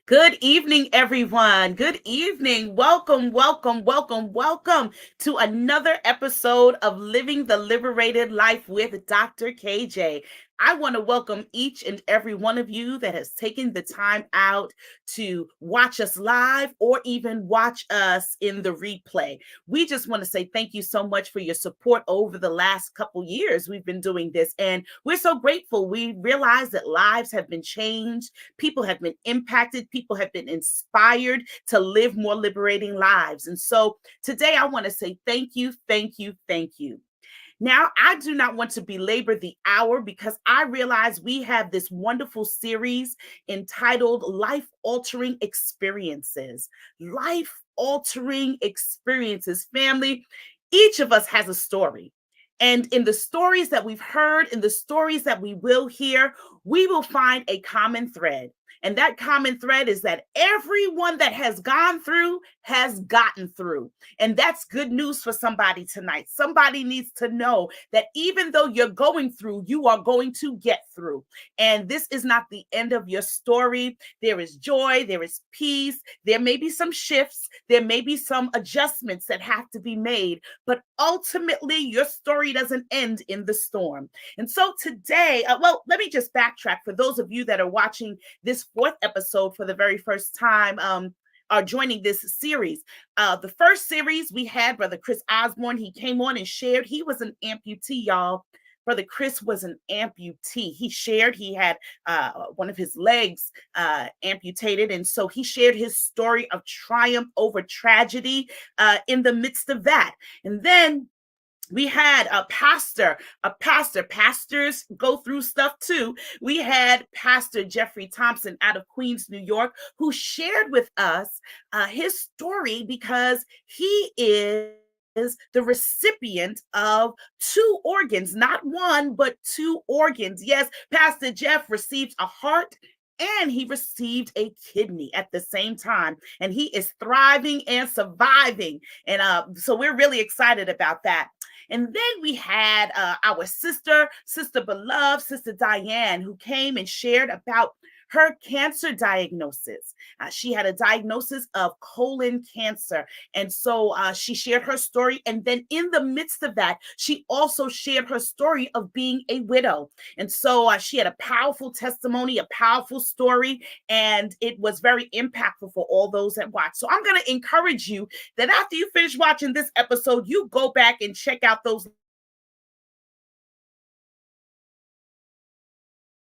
Good evening, everyone. Good evening. Welcome, welcome, welcome, welcome to another episode of Living the Liberated Life with Dr. KJ. I want to welcome each and every one of you that has taken the time out to watch us live or even watch us in the replay. We just want to say thank you so much for your support over the last couple years. We've been doing this and we're so grateful. We realize that lives have been changed. People have been impacted. People have been inspired to live more liberating lives. And so today I want to say thank you, thank you, thank you. Now, I do not want to belabor the hour because I realize we have this wonderful series entitled Life Altering Experiences. Life Altering Experiences. Family, each of us has a story. And in the stories that we've heard, in the stories that we will hear, we will find a common thread. And that common thread is that everyone that has gone through has gotten through. And that's good news for somebody tonight. Somebody needs to know that even though you're going through, you are going to get through. And this is not the end of your story. There is joy, there is peace, there may be some shifts, there may be some adjustments that have to be made, but ultimately your story doesn't end in the storm. And so today, let me just backtrack for those of you that are watching this fourth episode for the very first time, are joining this series. The first series we had Brother Chris Osborne. He came on and shared. He was an amputee, y'all. Brother Chris was an amputee. He shared he had one of his legs amputated. And so he shared his story of triumph over tragedy in the midst of that. And then we had a pastor. Pastors go through stuff too. We had Pastor Jeffrey Thompson out of Queens, New York, who shared with us his story because he is the recipient of two organs, not one, but two organs. Yes, Pastor Jeff received a heart and he received a kidney at the same time. And he is thriving and surviving. And so we're really excited about that. And then we had our sister beloved, Sister Diane, who came and shared about her cancer diagnosis. She had a diagnosis of colon cancer. And so she shared her story. And then in the midst of that, she also shared her story of being a widow. And so she had a powerful testimony, a powerful story, and it was very impactful for all those that watched. So I'm going to encourage you that after you finish watching this episode, you go back and check out those.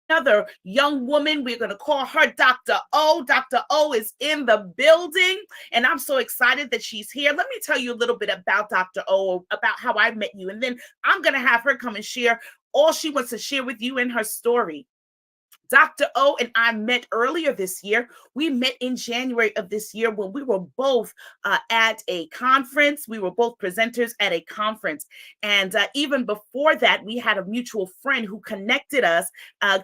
Another young woman. We're going to call her Dr. O. Dr. O is in the building, and I'm so excited that she's here. Let me tell you a little bit about Dr. O, about how I met you, and then I'm going to have her come and share all she wants to share with you in her story. Dr. O and I met earlier this year. We met in January of this year when we were both at a conference. We were both presenters at a conference. And even before that, we had a mutual friend who connected us.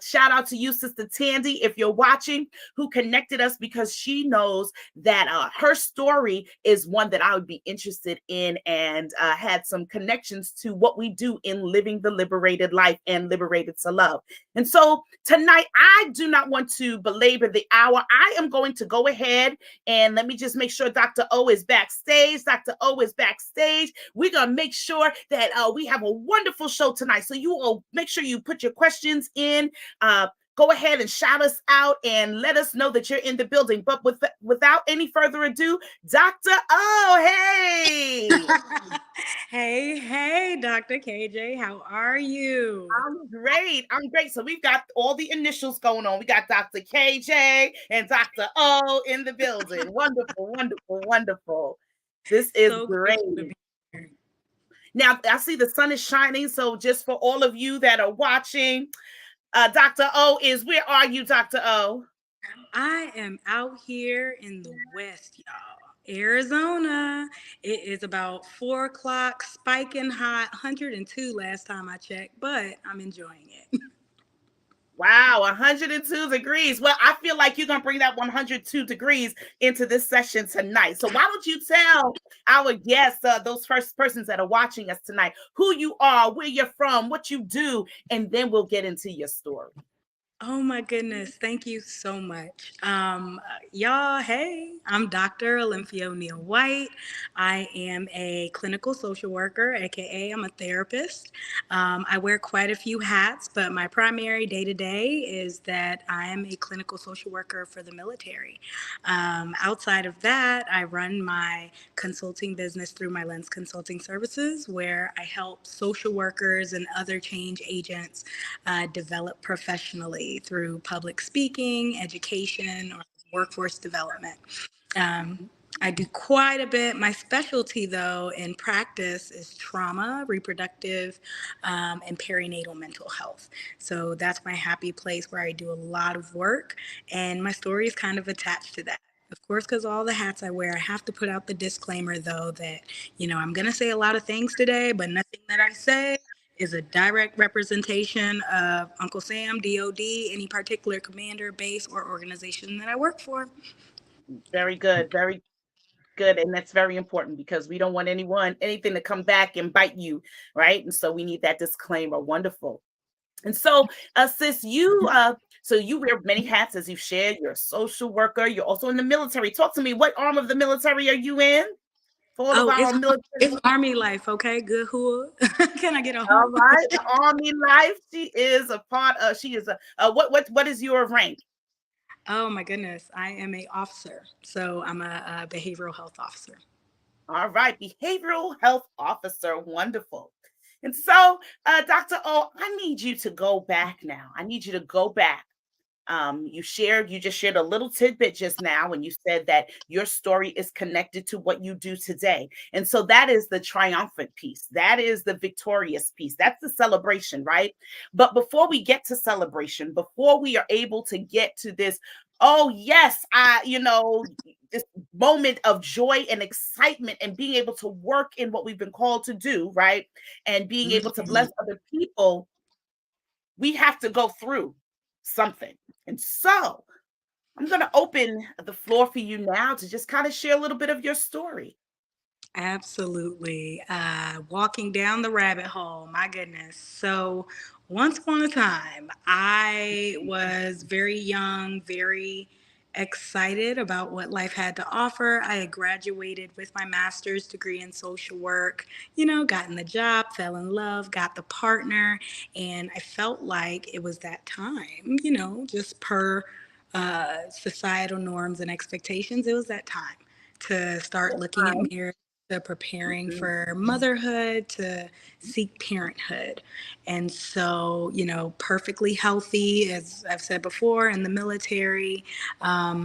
Shout out to you, Sister Tandy, if you're watching, who connected us because she knows that her story is one that I would be interested in and had some connections to what we do in living the liberated life and liberated to love. And so tonight, I do not want to belabor the hour. I am going to go ahead and let me just make sure Dr. O is backstage. Dr. O is backstage. We're going to make sure that we have a wonderful show tonight. So you all make sure you put your questions in. Go ahead and shout us out and let us know that you're in the building. But without any further ado, Dr. O, hey. Hey, Dr. KJ, how are you? I'm great. So we've got all the initials going on. We got Dr. KJ and Dr. O in the building. Wonderful, wonderful, wonderful. This is So great. grateful to be here. Now, I see the sun is shining. So just for all of you that are watching, Dr. O is, where are you, Dr. O? I am out here in the West, y'all. Arizona. It is about 4 o'clock, spiking hot, 102 last time I checked, but I'm enjoying it. Wow, 102 degrees. Well, I feel like you're going to bring that 102 degrees into this session tonight. So why don't you tell our guests, those first persons that are watching us tonight, who you are, where you're from, what you do, and then we'll get into your story. Oh my goodness. Thank you so much. Y'all, hey, I'm Dr. Olympia O'Neill White. I am a clinical social worker, aka I'm a therapist. I wear quite a few hats, but my primary day to day is that I am a clinical social worker for the military. Outside of that, I run my consulting business through my Lens Consulting Services, where I help social workers and other change agents develop professionally through public speaking, education, or workforce development. Um, I do quite a bit. My specialty, though, in practice is trauma, reproductive, and perinatal mental health. So that's my happy place where I do a lot of work, and my story is kind of attached to that. Of course, because all the hats I wear, I have to put out the disclaimer, though, that, I'm going to say a lot of things today, but nothing that I say is a direct representation of Uncle Sam, DOD, any particular commander, base, or organization that I work for. Very good, very good. And that's very important because we don't want anything to come back and bite you, right? And so we need that disclaimer. Wonderful. And so, sis, so you wear many hats as you've shared. You're a social worker. You're also in the military. Talk to me. What arm of the military are you in? For all of Oh, our military. it's army life, okay? Good hood. Can I get a All hood? right, the army life. She is a part of. She is a. What is your rank? Oh my goodness, I am a officer, so I'm a behavioral health officer. All right, behavioral health officer. Wonderful. And so, Dr. O, I need you to go back now. I need you to go back. You just shared a little tidbit just now when you said that your story is connected to what you do today. And so that is the triumphant piece. That is the victorious piece. That's the celebration, right? But before we get to celebration, before we are able to get to this, oh, yes, this moment of joy and excitement and being able to work in what we've been called to do, right? And being able to bless Mhm. other people, we have to go through something. And so I'm going to open the floor for you now to just kind of share a little bit of your story. Absolutely. Walking down the rabbit hole, my goodness. So, once upon a time, I was very young, very excited about what life had to offer. I had graduated with my master's degree in social work, gotten the job, fell in love, got the partner, and I felt like it was that time, just per societal norms and expectations, it was that time to start looking at marriage, to preparing Mhm. for motherhood, to seek parenthood. And so, perfectly healthy, as I've said before, in the military.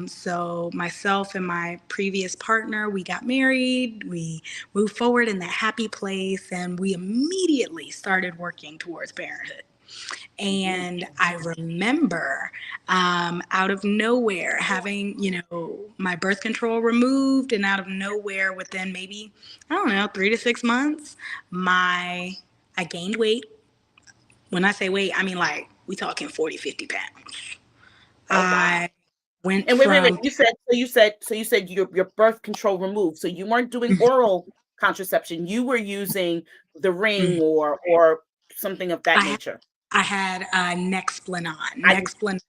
So, myself and my previous partner, we got married, we moved forward in that happy place, and we immediately started working towards parenthood. Mhm. And I remember out of nowhere having, my birth control removed, and out of nowhere within maybe, I don't know, 3 to 6 months, I gained weight. When I say weight, I mean like we talking 40, 50 pounds. Oh wow. I went And wait. from You said your birth control removed. So you weren't doing oral contraception. You were using the ring or something of that I nature. I had Nexplanon. I Nexplanon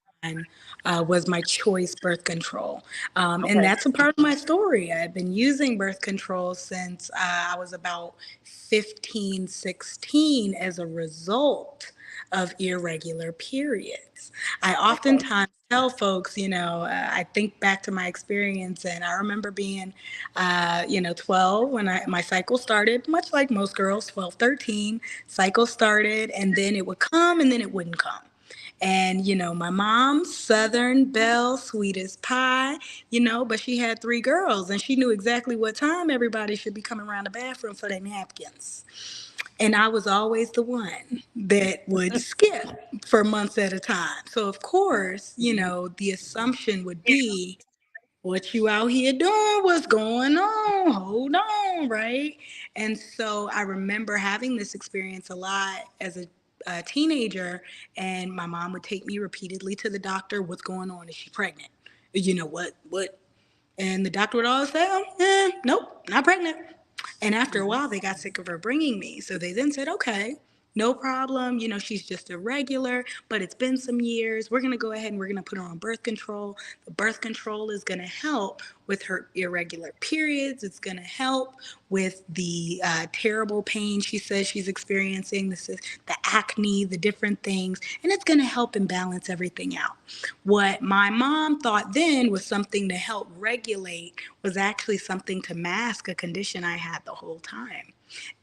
was my choice birth control. And okay. that's a part of my story. I've been using birth control since I was about 15, 16 as a result of irregular periods. I Okay. oftentimes tell folks, I think back to my experience, and I remember being, 12 when my cycle started, much like most girls, 12, 13, cycle started, and then it would come and then it wouldn't come. And, my mom, Southern Belle, sweet as pie, but she had three girls and she knew exactly what time everybody should be coming around the bathroom for their napkins. And I was always the one that would skip for months at a time. So, of course, the assumption would be, what you out here doing? What's going on? Hold on, right? And so I remember having this experience a lot as a teenager, and my mom would take me repeatedly to the doctor. What's going on? Is she pregnant? What? And the doctor would always say, oh, nope, not pregnant. And after a Mhm. while, they got sick of her bringing me. So they then said, okay, no problem. She's just irregular, but it's been some years. We're going to go ahead and we're going to put her on birth control. The birth control is going to help with her irregular periods. It's going to help with the terrible pain she says she's experiencing, the acne, the different things, and it's going to help and balance everything out. What my mom thought then was something to help regulate was actually something to mask a condition I had the whole time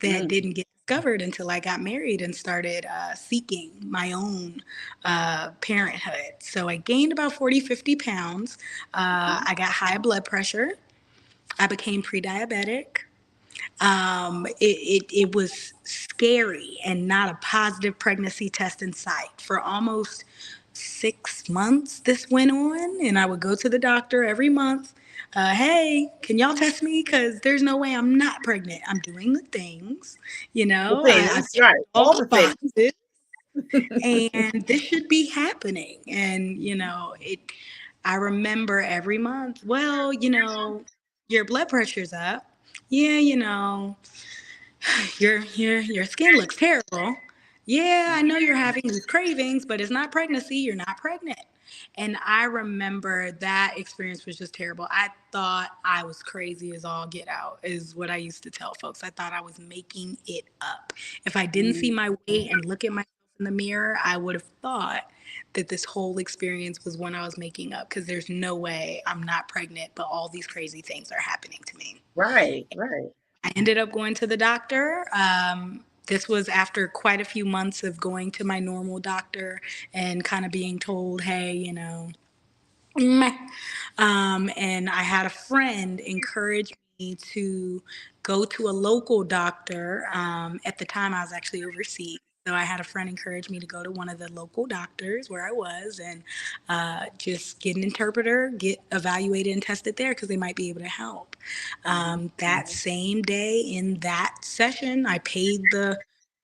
that Mm, didn't get discovered until I got married and started seeking my own parenthood. So I gained about 40, 50 pounds. mhm. I got high blood pressure. I became pre diabetic. It was scary and not a positive pregnancy test in sight. For almost 6 months, this went on, and I would go to the doctor every month. Hey, can y'all test me? Because there's no way I'm not pregnant. I'm doing the things, The I've things, checked right? all All the the things. boxes, and this should be happening. And, I remember every month, well, your blood pressure's up. Yeah, your skin looks terrible. Yeah, I know you're having these cravings, but it's not pregnancy. You're not pregnant. And I remember that experience was just terrible. I thought I was crazy as all get out, is what I used to tell folks. I thought I was making it up. If I didn't see Mm, my weight and look at myself in the mirror, I would have thought that this whole experience was one I was making up, because there's no way I'm not pregnant, but all these crazy things are happening to me. right, right. I ended up going to the doctor. This was after quite a few months of going to my normal doctor and kind of being told, hey, meh. And I had a friend encourage me to go to a local doctor. At the time, I was actually overseas. So I had a friend encourage me to go to one of the local doctors where I was and just get an interpreter, get evaluated and tested there because they might be able to help. Mhm, That mhm. same day in that session, I paid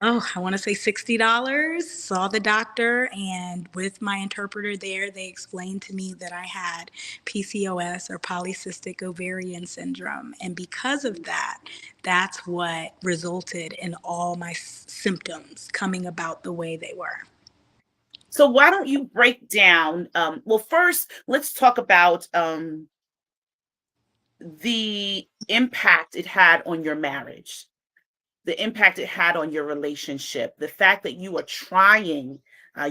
I want to say $60, saw the doctor, and with my interpreter there, they explained to me that I had PCOS, or polycystic ovarian syndrome. And because of that, that's what resulted in all my symptoms coming about the way they were. So why don't you break down? Well, first, let's talk about the impact it had on your marriage, the impact it had on your relationship, the fact that you are trying,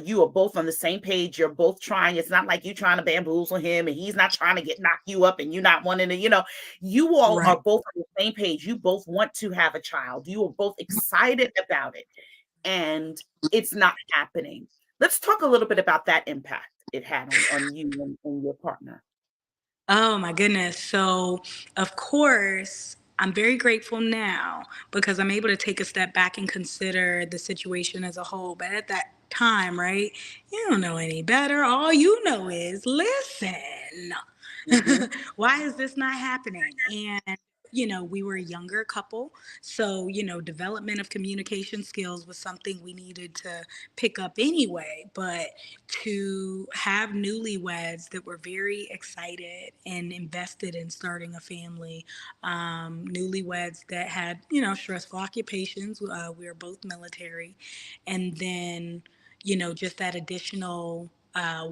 you are both on the same page, you're both trying. It's not like you trying to bamboozle him and he's not trying to get knock you up and you not wanting to, you all Right. are both on the same page. You both want to have a child. You are both excited about it and it's not happening. Let's talk a little bit about that impact it had on you and your partner. Oh my goodness. So, of course, I'm very grateful now because I'm able to take a step back and consider the situation as a whole. But at that time, right, you don't know any better. All you know is, listen, Hmm. why is this not happening? And we were a younger couple. So, development of communication skills was something we needed to pick up anyway. But to have newlyweds that were very excited and invested in starting a family, newlyweds that had, stressful occupations, we were both military, and then, just that additional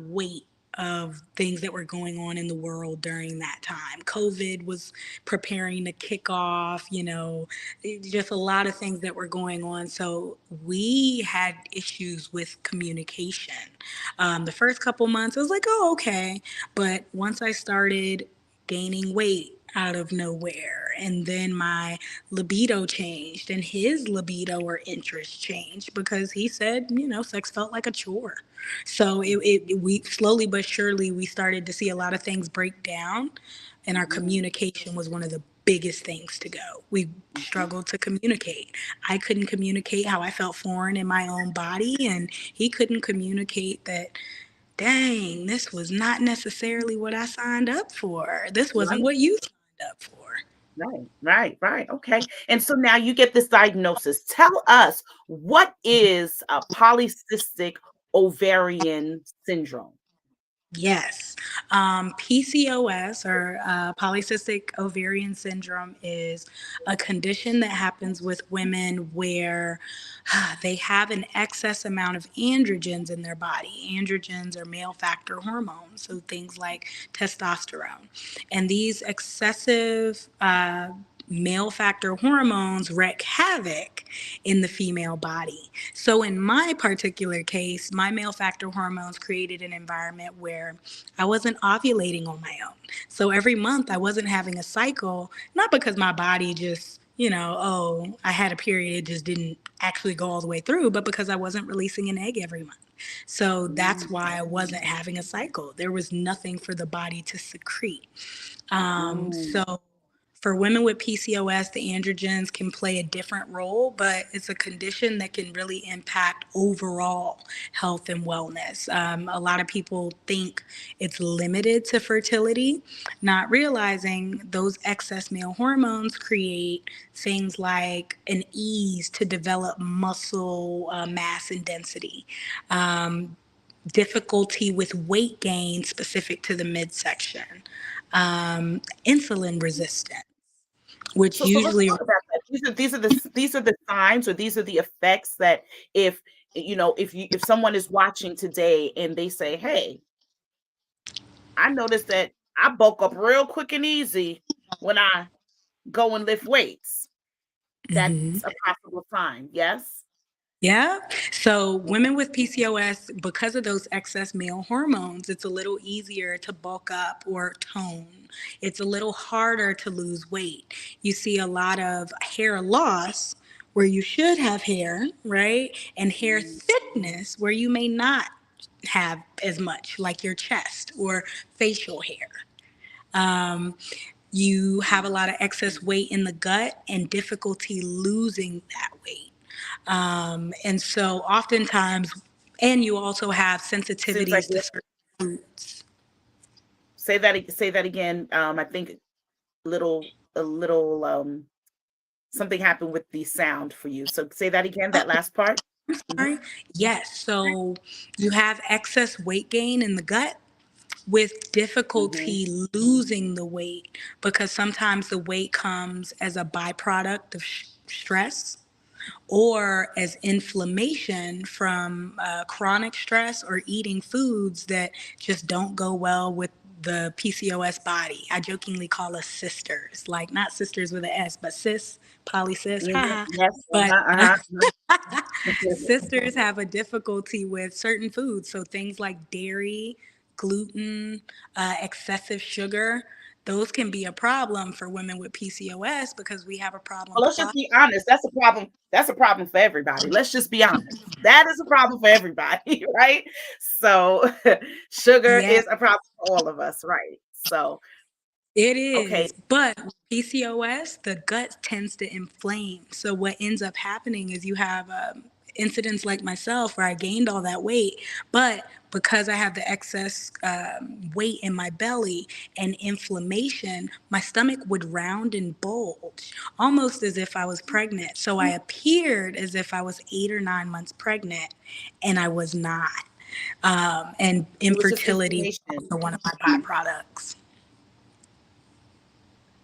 weight of things that were going on in the world during that time. COVID was preparing to kick off, just a lot of things that were going on. So we had issues with communication. The first couple months, I was like, oh, okay. But once I started gaining weight out of nowhere, and then my libido changed, and his libido or interest changed because he said, sex felt like a chore. So we slowly but surely we started to see a lot of things break down, and our Hmm. communication was one of the biggest things to go. We Hmm. struggled to communicate. I couldn't communicate how I felt foreign in my own body, and he couldn't communicate that, dang, this was not necessarily what I signed up for. This wasn't Right. what you signed up for. Right, right, right. Okay. And so now you get this diagnosis. Tell us, what is a polycystic ovarian syndrome? Yes. PCOS, or polycystic ovarian syndrome, is a condition that happens with women where they have an excess amount of androgens in their body. Androgens are male factor hormones, so things like testosterone. And these excessive male factor hormones wreak havoc in the female body. So, in my particular case, my male factor hormones created an environment where I wasn't ovulating on my own. So, every month I wasn't having a cycle, not because my body just, oh, I had a period, it just didn't actually go all the way through, but because I wasn't releasing an egg every month. So, that's why I wasn't having a cycle. There was nothing for the body to secrete. Mm. So for women with PCOS, the androgens can play a different role, but it's a condition that can really impact overall health and wellness. A lot of people think it's limited to fertility, not realizing those excess male hormones create things like an ease to develop muscle mass and density. Um, Difficulty with weight gain specific to the midsection, insulin resistance, which So let's usually, talk about that. These are the signs, or these are the effects that if if someone is watching today and they say, "Hey, I noticed that I bulk up real quick and easy when I go and lift weights." That's a possible sign. Yes. yeah. So Okay. women with PCOS, because of those excess male hormones, it's a little easier to bulk up or tone. It's a little harder to lose weight. You see a lot of hair loss where you should have hair, right? And hair Mm. thickness where you may not have as much, like your chest or facial hair. Um, you have a lot of excess weight in the gut and difficulty losing that weight. And so oftentimes, and you also have Seems like sensitivities to certain foods. say that again. I think a little something happened with the sound for you. So say that again, Oh, that last part. I'm Mhm. sorry. Yes. So you have excess weight gain in the gut with Mhm. difficulty losing the weight because sometimes the weight comes as a byproduct of stress or as inflammation from chronic stress or eating foods that just don't go well with the PCOS body. I jokingly call us sisters, like not sisters with an S, but cis, polycis, Mhm. haha. Yes. But Uh-huh. sisters have a difficulty with certain foods. So things like dairy, gluten, excessive sugar, those can be a problem for women with PCOS because we have a problem Well, let's just be honest. That's a problem. That's a problem for everybody. Let's just be honest. That is a problem for everybody, right? So, sugar yeah, is a problem for all of us, right? So, it okay. is, but with PCOS, the gut tends to inflame. So what ends up happening is you have incidents like myself where I gained all that weight, but because I have the excess weight in my belly and inflammation, my stomach would round and bulge, almost as if I was pregnant. So I appeared as if I was 8 or 9 months pregnant, and I was not. And It was just infertility was inflammation. also one of my byproducts.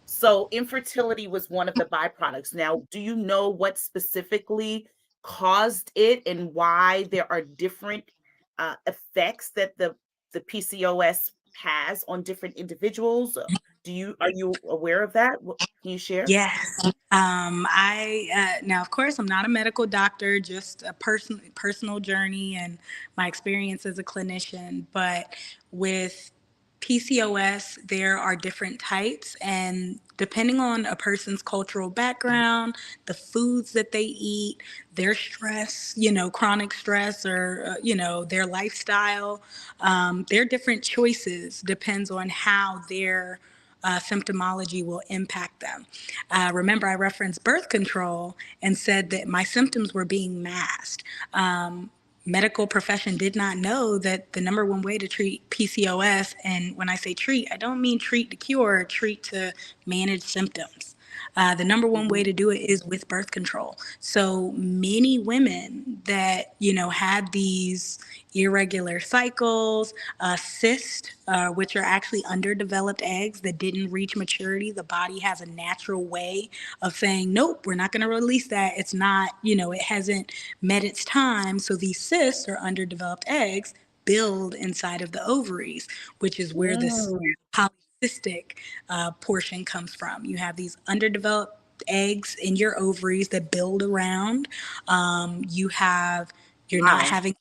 So infertility was one of the byproducts. Now, do you know what specifically caused it and why there are different effects that the PCOS has on different individuals? Are you aware of that? Can you share? Yes. I now, of course, I'm not a medical doctor, just a personal journey and my experience as a clinician. But with PCOS, there are different types, and depending on a person's cultural background, the foods that they eat, their stress, chronic stress, or their lifestyle, their different choices depends on how their symptomology will impact them. Remember, I referenced birth control and said that my symptoms were being masked. Medical profession did not know that the number one way to treat PCOS, and when I say treat, I don't mean treat to cure, treat to manage symptoms. The number one way Mhm. to do it is with birth control. So many women that, had these irregular cycles, cysts, which are actually underdeveloped eggs that didn't reach maturity. The body has a natural way of saying, nope, we're not going to release that. It's not, it hasn't met its time. So these cysts or underdeveloped eggs build inside of the ovaries, which is where this Mm, polycystic portion comes from. You have these underdeveloped eggs in your ovaries that build around. You're not wow. having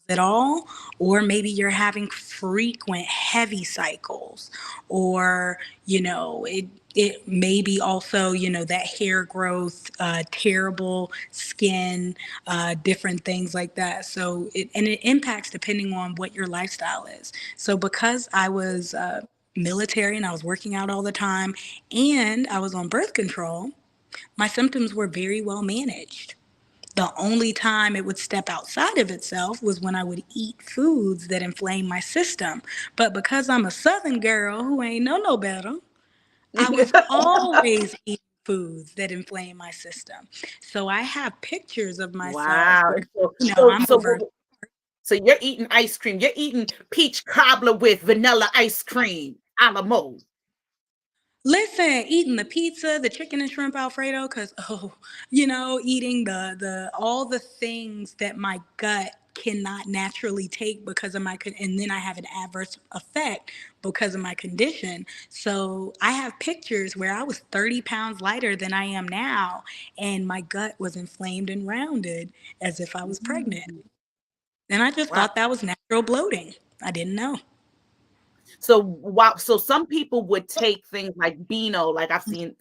at all, or maybe you're having frequent heavy cycles, or it may be also that hair growth, terrible skin, different things like that. So it impacts depending on what your lifestyle is. So because I was military and I was working out all the time and I was on birth control, my symptoms were very well managed. The only time it would step outside of itself was when I would eat foods that inflame my system. But because I'm a Southern girl who ain't know no better, I was always eating foods that inflame my system. So I have pictures of myself Wow. where, And so, so, I'm so, over. so you're eating ice cream. You're eating peach cobbler with vanilla ice cream a la mode. Listen, eating the pizza, the chicken and shrimp Alfredo, because eating the all the things that my gut cannot naturally take because of and then I have an adverse effect because of my condition. So I have pictures where I was 30 pounds lighter than I am now, and my gut was inflamed and rounded as if I was pregnant. Mm, And I just wow. thought that was natural bloating. I didn't know. So wow, so some people would take things like Beano, like I've seen,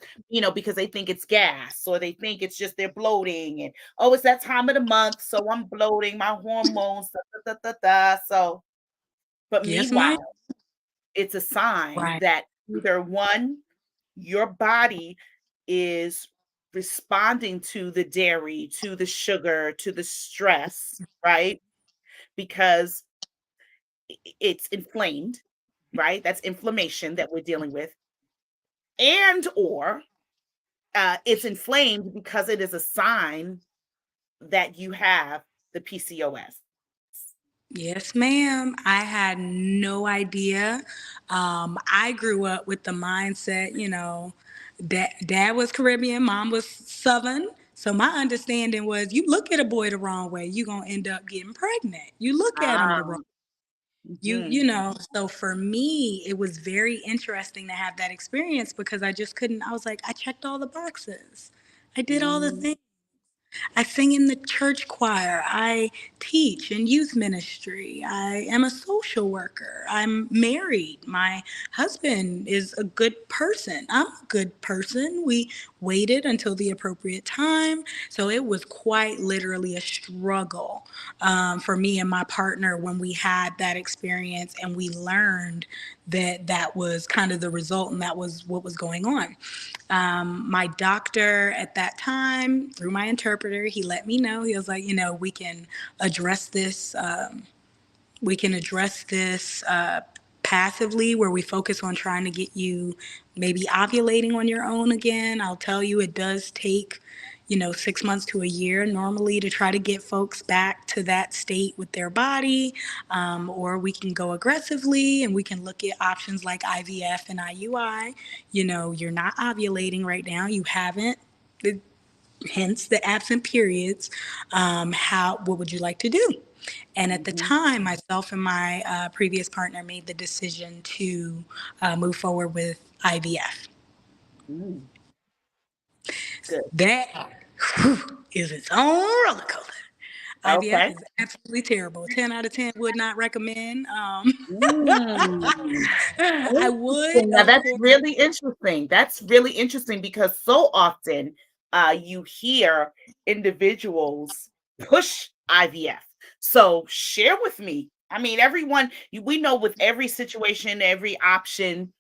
because they think it's gas or they think it's just they're bloating and oh, it's that time of the month, so I'm bloating, my hormones, da, da, da, da, da. So, but Yes, ma'am. meanwhile, it's a sign Right. that either one, your body is responding to the dairy, to the sugar, to the stress, right? Because it's inflamed, right? That's inflammation that we're dealing with, and or it's inflamed because it is a sign that you have the PCOS. Yes, ma'am. I had no idea. I grew up with the mindset, dad was Caribbean, mom was Southern. So my understanding was you look at a boy the wrong way, you're going to end up getting pregnant. You look at him the wrong. Um, You mhm, you know, so for me, it was very interesting to have that experience because I just couldn't. I was like, I checked all the boxes. I did all the mhm, things. I sing in the church choir. I teach in youth ministry. I am a social worker. I'm married. My husband is a good person. I'm a good person. We waited until the appropriate time. So it was quite literally a struggle for me and my partner when we had that experience and we learned that that was kind of the result and that was what was going on. My doctor at that time, through my interpreter, he let me know. He was like, we can address this. Passively, where we focus on trying to get you maybe ovulating on your own again. I'll tell you, it does take 6 months to a year normally to try to get folks back to that state with their body. Or we can go aggressively and we can look at options like IVF and IUI. You're not ovulating right now. You haven't. Hence the absent periods. What would you like to do? And at the mhm, time, myself and my previous partner made the decision to move forward with IVF. mm, good. That is its own roller coaster. IVF Okay. is absolutely terrible. 10 out of 10 would not recommend. Mm. I would, Interesting. Now of that's course. really interesting. That's really interesting because so often you hear individuals push IVF. So share with me. I mean, everyone, we know with every situation, every option,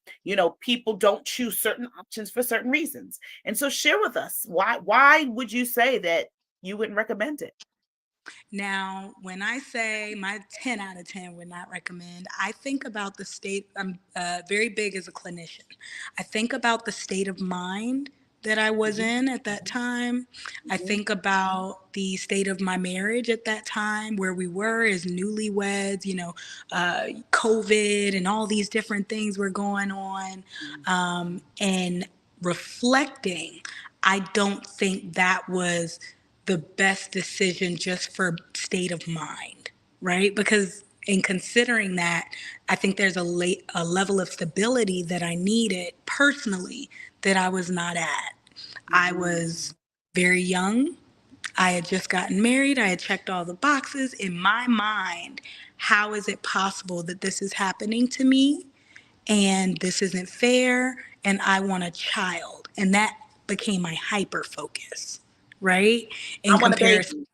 people don't choose certain options for certain reasons. And so share with us why would you say that you wouldn't recommend it? Now, when I say my 10 out of 10 would not recommend, I think about the state. I'm very big as a clinician. I think about the state of mind that I was Mhm. in at that time. I Mhm. think about the state of my marriage at that time, where we were as newlyweds, COVID and all these different things were going on. And reflecting, I don't think that was the best decision just for state of mind, right? Because in considering that, I think there's a level of stability that I needed personally that I was not at. I Mhm. was very young. I had just gotten married. I had checked all the boxes. In my mind, how is it possible that this is happening to me and this isn't fair and I want a child? And that became my hyper focus, right? In I want a comparison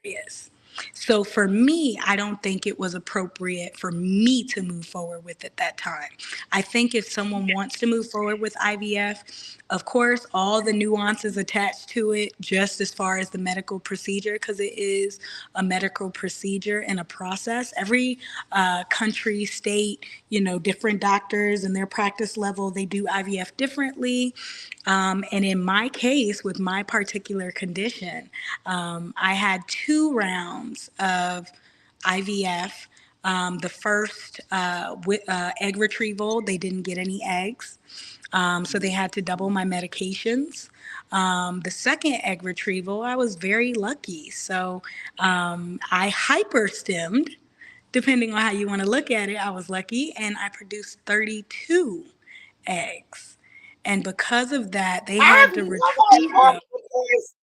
baby. is. So for me, I don't think it was appropriate for me to move forward with at that time. I think if someone wants to move forward with IVF, of course, all the nuances attached to it, just as far as the medical procedure, because it is a medical procedure and a process. Every country, state, different doctors and their practice level, they do IVF differently. And in my case, with my particular condition, I had 2 rounds of IVF. The first egg retrieval, they didn't get any eggs. So they had to double my medications. The second egg retrieval, I was very lucky. So I hyperstemmed, depending on how you want to look at it. I was lucky and I produced 32 eggs. And because of that, they I had to know my retrieve God, them it is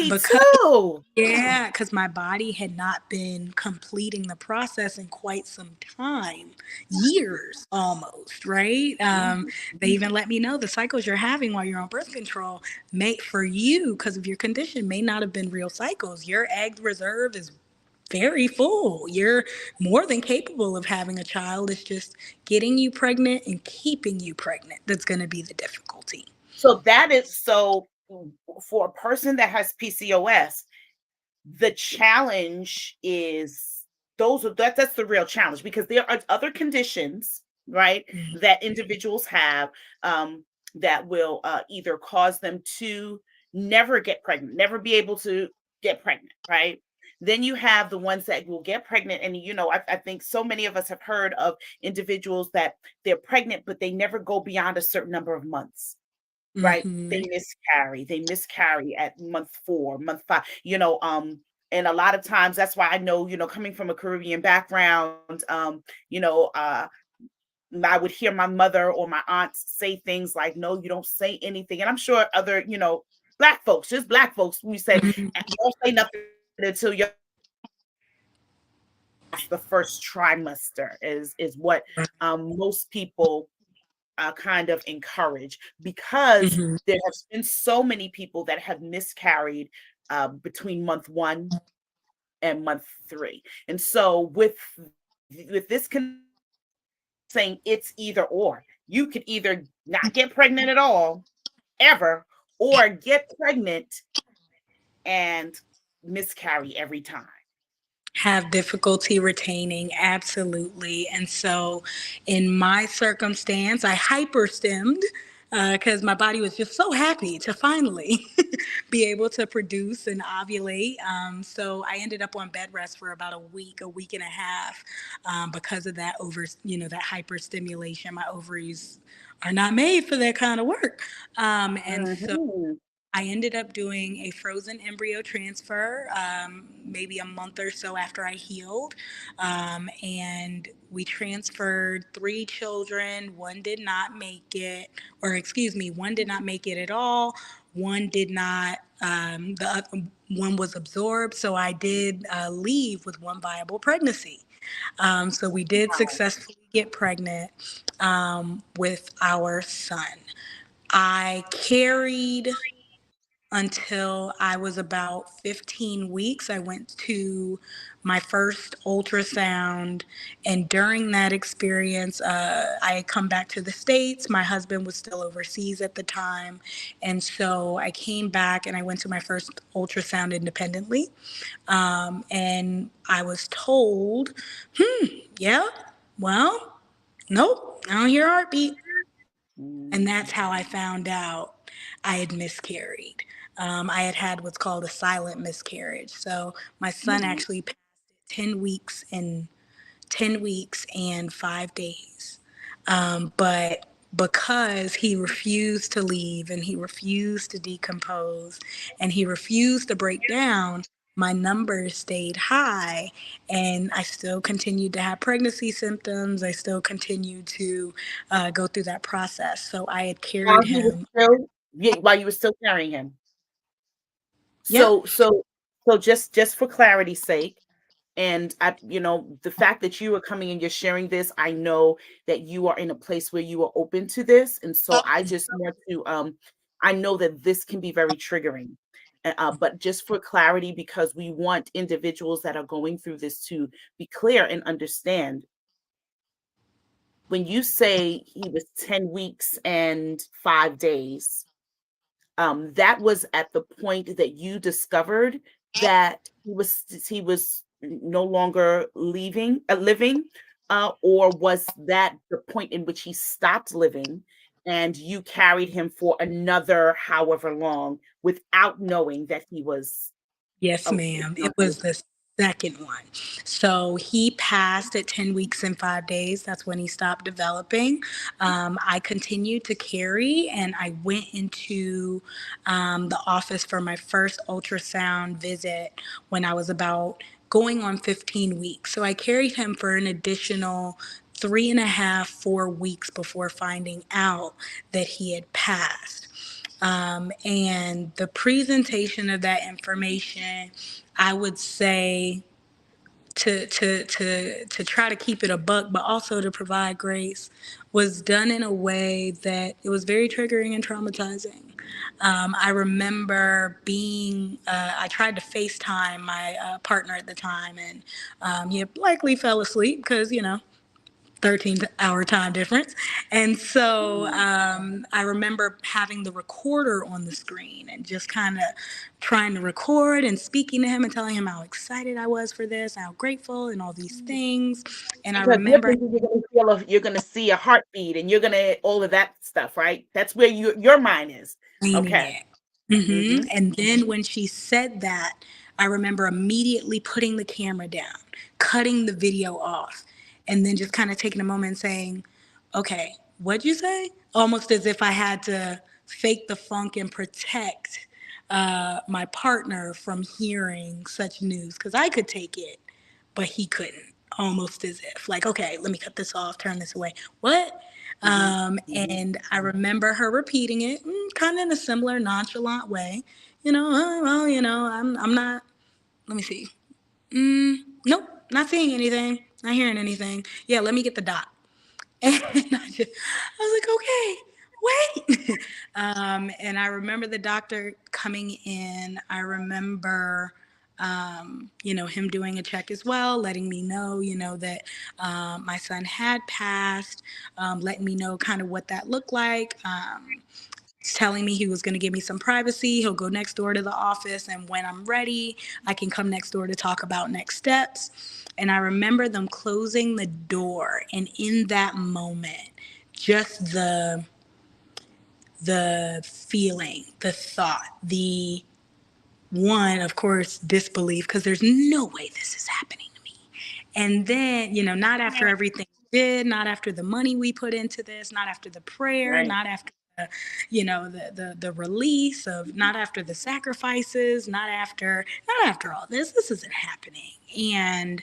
because 32. yeah, because my body had not been completing the process in quite some time, years almost, right? Mhm. They even let me know the cycles you're having while you're on birth control may, for you, because of your condition, may not have been real cycles. Your egg reserve is very full. You're more than capable of having a child. It's just getting you pregnant and keeping you pregnant that's going to be the difficulty. So that is so for a person that has PCOS, the challenge is that's the real challenge because there are other conditions, right, that individuals have, um, that will either cause them to never get pregnant, never be able to get pregnant, right? Then you have the ones that will get pregnant, and I think so many of us have heard of individuals that they're pregnant, but they never go beyond a certain number of months, right? Mm-hmm. They miscarry at month 4, month 5, and a lot of times that's why I know, coming from a Caribbean background, I would hear my mother or my aunts say things like, no, you don't say anything. And I'm sure other, black folks, just black folks, we said, don't say nothing until you're the first trimester is what most people kind of encourage, because Mm-hmm. there has been so many people that have miscarried between month 1 and month 3. And so with this saying it's either or, you could either not get pregnant at all ever, or get pregnant and miscarry every time. Have difficulty retaining, absolutely. And so in my circumstance, I hyperstemmed because my body was just so happy to finally be able to produce and ovulate. So I ended up on bed rest for about a week and a half, because of that that hyperstimulation. My ovaries are not made for that kind of work. And so Mhm. I ended up doing a frozen embryo transfer, maybe a month or so after I healed. And we transferred 3 children. One did not make it, or excuse me, one did not make it at all. One did not, the other one was absorbed. So I did leave with one viable pregnancy. So we did successfully get pregnant with our son. I carried until I was about 15 weeks. I went to my first ultrasound, and during that experience, I had come back to the States. My husband was still overseas at the time. And so I came back and I went to my first ultrasound independently. And I was told, yeah, well, nope, I don't hear a heartbeat. And Mhm. that's how I found out I had miscarried. I had had what's called a silent miscarriage. So my son Mhm. actually passed 10 weeks in 10 weeks and 5 days. But because he refused to leave and he refused to decompose and he refused to break down, my numbers stayed high and I still continued to have pregnancy symptoms. I still continued to go through that process. So I had While carried he was him. still yeah, while you were still carrying him. Yep. So so so just for clarity's sake, and the fact that you are coming and you're sharing this, I know that you are in a place where you are open to this, and so I just want to I know that this can be very triggering. But just for clarity, because we want individuals that are going through this to be clear and understand, when you say he was 10 weeks and 5 days, that was at the point that you discovered that he was no longer living, or was that the point in which he stopped living and you carried him for another however long without knowing that he was Yes, uh, ma'am. It not was living? the second one. So he passed at 10 weeks and 5 days. That's when he stopped developing. I continued to carry and I went into the office for my first ultrasound visit when I was about going on 15 weeks. So I carried him for an additional 3.5, 4 weeks before finding out that he had passed. And the presentation of that information, I would say, to try to keep it a buck, but also to provide grace, was done in a way that it was very triggering and traumatizing. I remember I tried to FaceTime my partner at the time, and he had likely fell asleep because, 13-hour time difference. And so I remember having the recorder on the screen and just kind of trying to record and speaking to him and telling him how excited I was for this, how grateful, and all these things. And I Because you're remember thinking you're gonna see a heartbeat and you're gonna all of that stuff, right? That's where your mind is. explaining Okay. it. Mm-hmm. And then when she said that, I remember immediately putting the camera down, cutting the video off, and then just kind of taking a moment and saying, okay, what'd you say? Almost as if I had to fake the funk and protect my partner from hearing such news because I could take it, but he couldn't. Almost as if, like, okay, let me cut this off, turn this away. What? Mm-hmm. Mm-hmm. And I remember her repeating it, kind of in a similar nonchalant way. Well, I'm not. Let me see. Nope, not seeing anything, not hearing anything. Yeah, let me get the dot. And I was like, okay, wait. And I remember the doctor coming in. I remember, him doing a check as well, letting me know, that my son had passed, letting me know kind of what that looked like. Telling me he was going to give me some privacy. He'll go next door to the office, and when I'm ready, I can come next door to talk about next steps. And I remember them closing the door, and in that moment, just the feeling, the thought, the one, of course, disbelief, because there's no way this is happening to me. And then, not after everything we did, not after the money we put into this, not after the prayer, Right. not after the release of, not after the sacrifices, not after all this isn't happening. And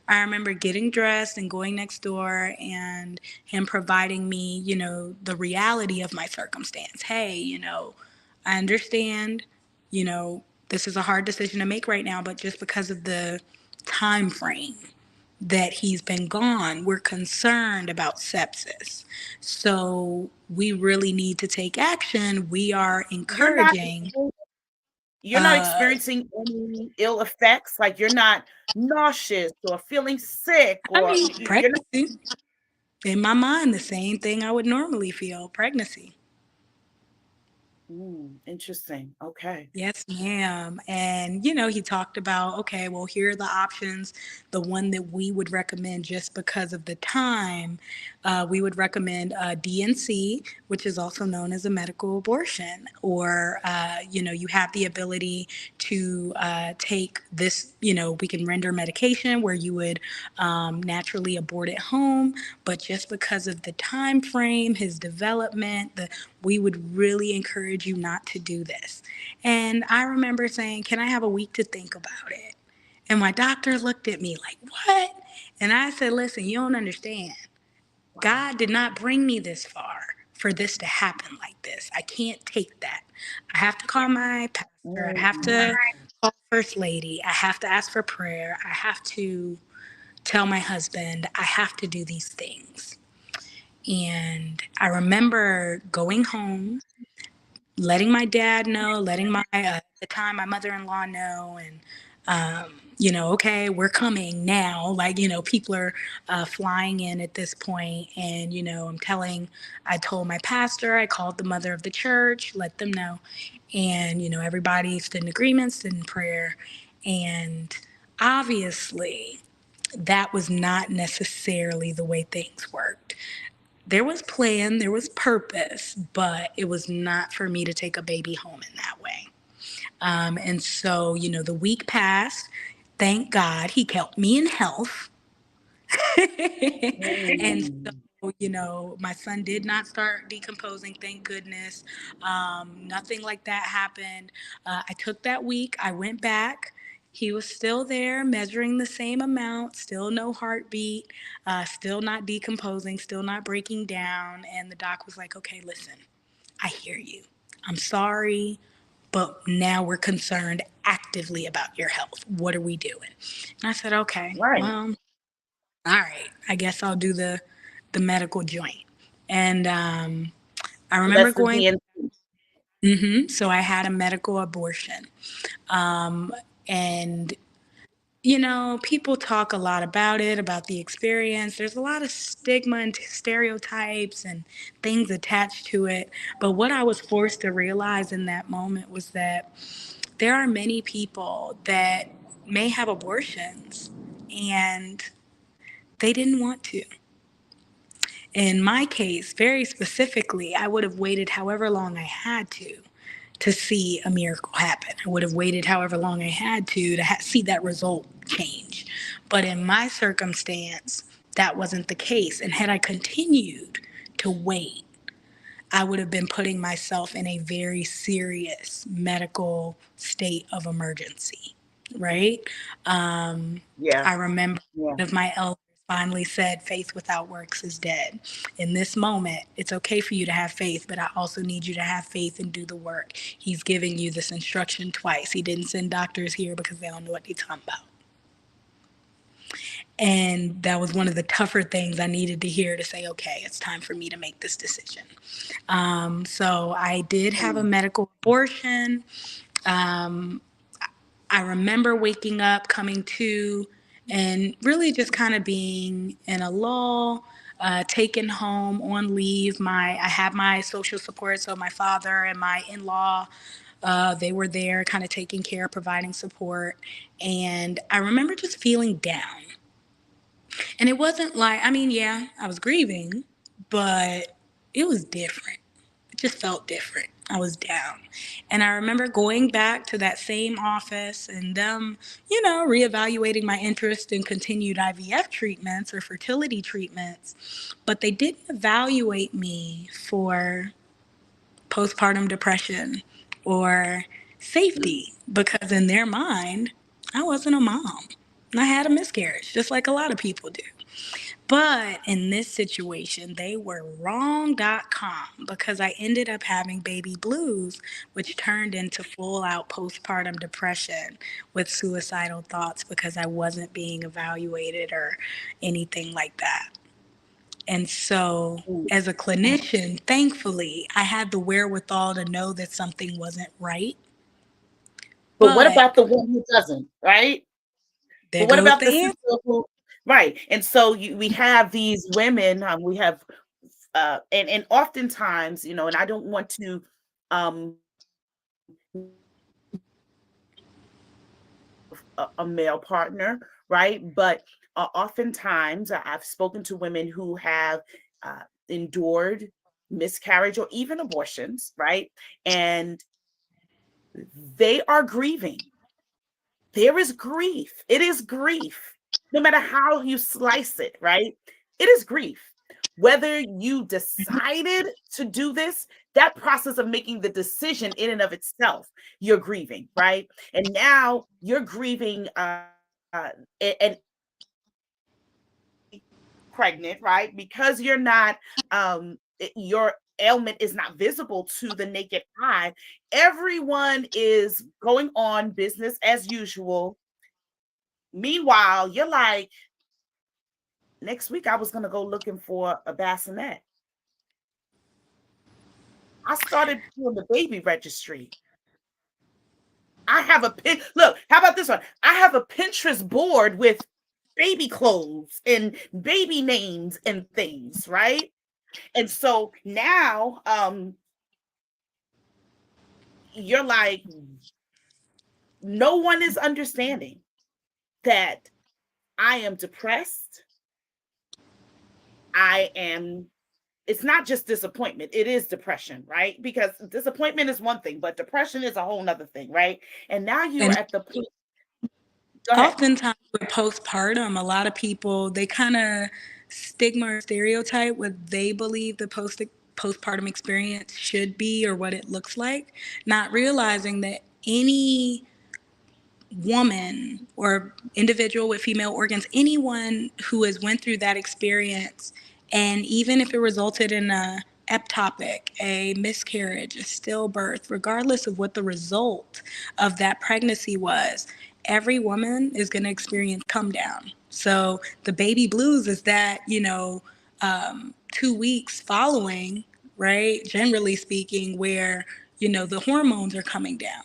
I remember getting dressed and going next door and him providing me, the reality of my circumstance. Hey, I understand, this is a hard decision to make right now, but just because of the time frame that he's been gone, we're concerned about sepsis. So we really need to take action. We are You're not encouraging. you're not experiencing any ill effects, like you're not nauseous or feeling sick, I or mean, you're not. pregnancy. In my mind, the same thing I would normally feel, pregnancy. Interesting. Okay. Yes, ma'am. And, he talked about, okay, well, here are the options. The one that we would recommend just because of the time, we would recommend DNC, which is also known as a medical abortion. Or, you have the ability to take this, we can render medication where you would naturally abort at home. But just because of the time frame, his development, we would really encourage you not to do this. And I remember saying, can I have a week to think about it? And my doctor looked at me like, what? And I said, listen, you don't understand. God did not bring me this far for this to happen like this. I can't take that. I have to call my pastor. I have Mm, to call First Lady. I have to ask for prayer. I have to tell my husband. I have to do these things. And I remember going home, letting my dad know, letting at the time my mother-in-law know, and okay, we're coming now. Like, people are flying in at this point, and I told my pastor, I called the mother of the church, let them know, and everybody stood in agreement, stood in prayer, and obviously that was not necessarily the way things worked. There was plan, there was purpose, but it was not for me to take a baby home in that way. And so, the week passed. Thank God he kept me in health. And mm. so, my son did not start decomposing, thank goodness. Nothing like that happened. I took that week, I went back. He was still there, measuring the same amount, still no heartbeat, still not decomposing, still not breaking down. And the doc was like, okay, listen, I hear you. I'm sorry, but now we're concerned actively about your health. What are we doing? And I said, okay, Right. well, all right, I guess I'll do the medical joint. And I So remember that's the going. DNC. So I had a medical abortion, and people talk a lot about it, about the experience. There's a lot of stigma and stereotypes and things attached to it. But what I was forced to realize in that moment was that there are many people that may have abortions and they didn't want to. In my case, very specifically, I would have waited however long I had to see a miracle happen. I would have waited however long I had to see that result change. But in my circumstance, that wasn't the case. And had I continued to wait, I would have been putting myself in a very serious medical state of emergency, right? Yeah. I remember Yeah. one of my elders finally said, faith without works is dead. In this moment, it's okay for you to have faith, but I also need you to have faith and do the work. He's giving you this instruction twice. He didn't send doctors here because they don't know what they're talking about. And that was one of the tougher things I needed to hear to say, okay, it's time for me to make this decision. So I did have a Mm. medical abortion. Um, I remember waking up, coming to, and really just kind of being in a lull, taken home on leave. I had my social support, so my father and my in-law, they were there, kind of taking care, providing support, and I remember just feeling down. And it wasn't like, I mean, yeah, I was grieving, but it was different. It just felt different. I was down. And I remember going back to that same office and them, reevaluating my interest in continued IVF treatments or fertility treatments. But they didn't evaluate me for postpartum depression or safety because, in their mind, I wasn't a mom. I had a miscarriage, just like a lot of people do. But in this situation, they were wrong.com because I ended up having baby blues, which turned into full out postpartum depression with suicidal thoughts because I wasn't being evaluated or anything like that. And so, Mm. as a clinician, thankfully, I had the wherewithal to know that something wasn't right. But what But about the one who doesn't, right? there But what goes about the the answer. sister who, right? And so we have these women, we have, and oftentimes, and I don't want to Not a male partner, right? But oftentimes I've spoken to women who have endured miscarriage or even abortions, right? And they are grieving. There is grief. It is grief, no matter how you slice it, right? It is grief. Whether you decided to do this, that process of making the decision in and of itself, you're grieving, right? And now you're grieving, and pregnant, right? Because you're not, your ailment is not visible to the naked eye. Everyone is going on business as usual. Meanwhile, you're like, next week I was going to go looking for a bassinet. I started doing the baby registry. I have a pin. Look, how about this one? I have a Pinterest board with baby clothes and baby names and things, right? And so now you're like, no one is understanding that I am depressed. I am, it's not just disappointment, it is depression, right? Because disappointment is one thing, but depression is a whole nother thing, right? And now you're And at the point, go ahead. oftentimes with postpartum, a lot of people they kind of stigma or stereotype what they believe the postpartum experience should be or what it looks like, not realizing that any woman or individual with female organs, anyone who has went through that experience, and even if it resulted in a ectopic, a miscarriage, a stillbirth, regardless of what the result of that pregnancy was, every woman is going to experience come down. So the baby blues is that, 2 weeks following, right? Generally speaking, where, the hormones are coming down,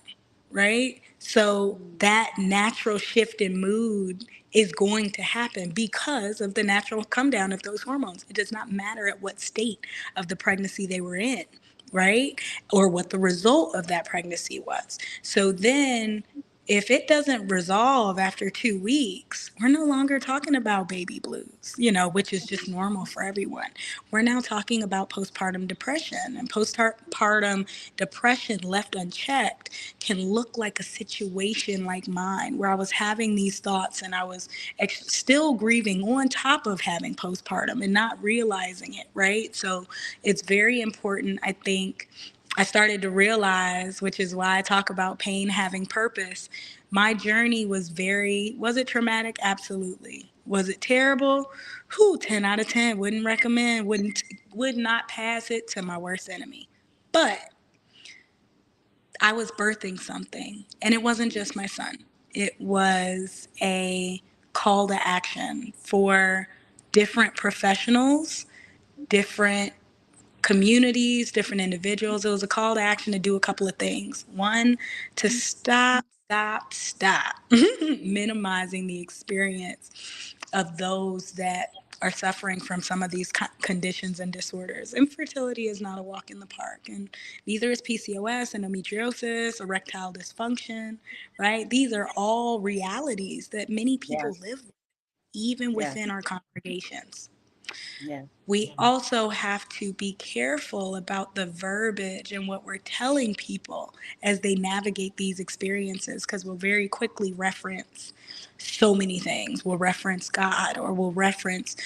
right? So that natural shift in mood is going to happen because of the natural come down of those hormones. It does not matter at what state of the pregnancy they were in, right? Or what the result of that pregnancy was. So then if it doesn't resolve after 2 weeks, we're no longer talking about baby blues, which is just normal for everyone. We're now talking about postpartum depression. And postpartum depression left unchecked can look like a situation like mine, where I was having these thoughts and I was still grieving on top of having postpartum and not realizing it, right? So it's very important, I think. I started to realize, which is why I talk about pain having purpose. My journey was it traumatic? Absolutely. Was it terrible? Who, 10 out of 10, wouldn't recommend, would not pass it to my worst enemy. But I was birthing something, and it wasn't just my son. It was a call to action for different professionals, different communities, different individuals. It was a call to action to do a couple of things. One, to stop minimizing the experience of those that are suffering from some of these conditions and disorders. Infertility is not a walk in the park, and neither is PCOS, endometriosis, erectile dysfunction, right? These are all realities that many people Yes, live with, even yes, within our congregations. yes, We also have to be careful about the verbiage and what we're telling people as they navigate these experiences, because we'll very quickly reference so many things. We'll reference God, or we'll reference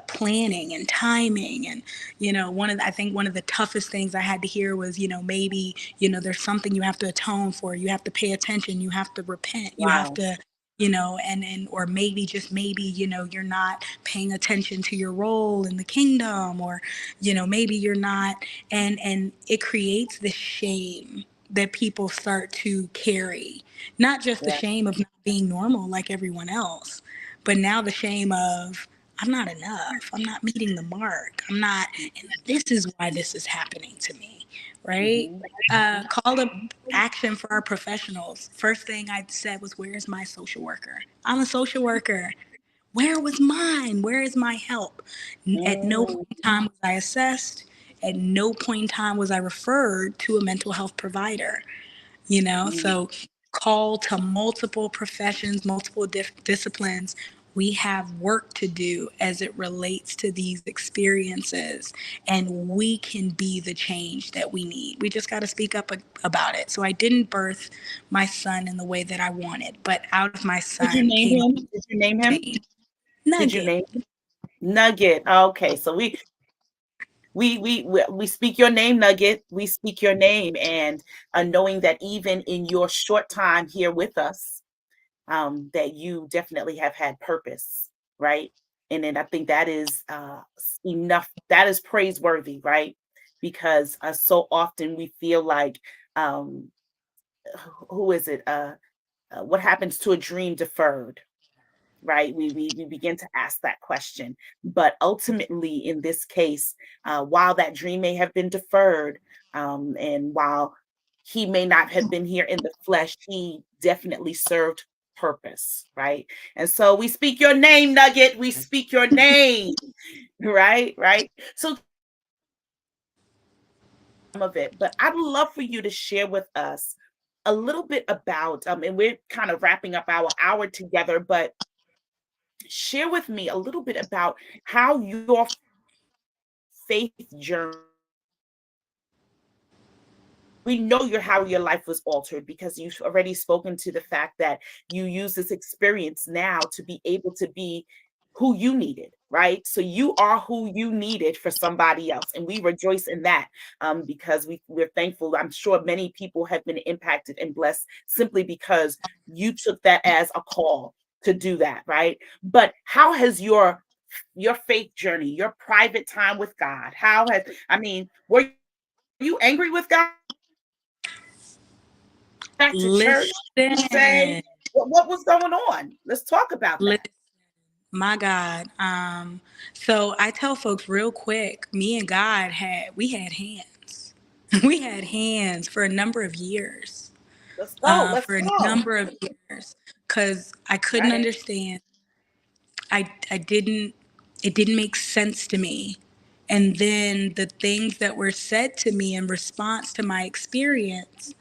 planning and timing. And, I think one of the toughest things I had to hear was, maybe, there's something you have to atone for. You have to pay attention. You have to repent. You have wow, to, and or maybe, just maybe, you're not paying attention to your role in the kingdom, or maybe you're not. And it creates this shame that people start to carry, not just the yes, shame of not being normal like everyone else, but now the shame of, I'm not enough, I'm not meeting the mark, I'm not, and this is why this is happening to me, right? mm-hmm, Call to action for our professionals. First thing I said was, where's my social worker? I'm a social worker. Where was mine? Where is my help? At no point mm, in time was I assessed. At no point in time was I referred to a mental health provider, you know? Mm. So, call to multiple professions, multiple disciplines. We have work to do as it relates to these experiences, and we can be the change that we need. We just got to speak up about it. So, I didn't birth my son in the way that I wanted, but out of my Did you son name came him? Did you name him? change. Did you Nugget. name him? Nugget. Okay, so we speak your name, Nugget. We speak your name, and knowing that even in your short time here with us, that you definitely have had purpose, right? And then I think that is enough. That is praiseworthy, right? Because so often we feel like, um, who is it? What happens to a dream deferred? Right, we begin to ask that question, but ultimately in this case, while that dream may have been deferred, and while he may not have been here in the flesh, he definitely served purpose, right? And so we speak your name, Nugget, we speak your name. Right. So some of it, but I'd love for you to share with us a little bit about, and we're kind of wrapping up our hour together, but share with me a little bit about how your faith journey. We know how your life was altered because you've already spoken to the fact that you use this experience now to be able to be who you needed, right? So you are who you needed for somebody else, and we rejoice in that, because we're thankful. I'm sure many people have been impacted and blessed simply because you took that as a call to do that, right? But how has your faith journey, your private time with God, how has, I mean, were you angry with God? Back to church, you say? Listen, What was going on? Let's talk about that. listen, my God. So I tell folks real quick, me and God had hands. We had hands for a number of years. Let's go. Let's For a go. number of years, because I couldn't Right. understand. I didn't. It didn't make sense to me. And then the things that were said to me in response to my experience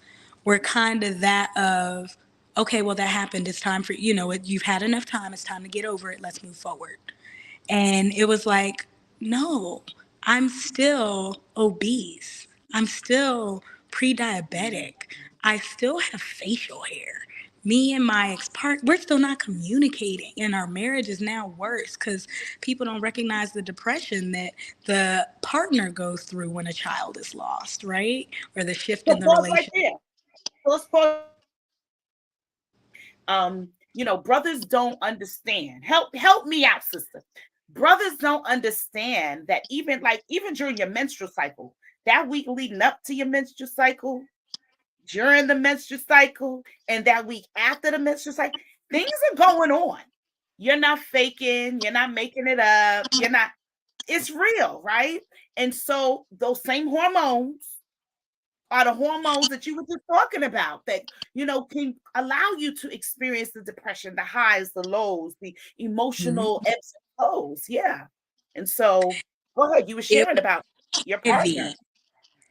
were kind of that of, okay, well, that happened. It's time for, you've had enough time. It's time to get over it. Let's move forward. And it was like, no, I'm still obese. I'm still pre Mhm. diabetic. I still have facial hair. Me and my ex partner, we're still not communicating. And our marriage is now worse because people don't recognize the depression that the partner goes through when a child is lost, right? Or the shift So in the pause right relationship. there. So let's pause. Brothers don't understand. Help me out, sister. Brothers don't understand that even during your menstrual cycle, that week leading up to your menstrual cycle, during the menstrual cycle, and that week after the menstrual cycle, things are going on. You're not faking, you're not making it up, you're not, it's real, right? And so those same hormones are the hormones that you were just talking about that can allow you to experience the depression, the highs, the lows, the emotional Mhm. ebbs and flows. Yeah. And so go ahead, you were It sharing was about your partner. heavy.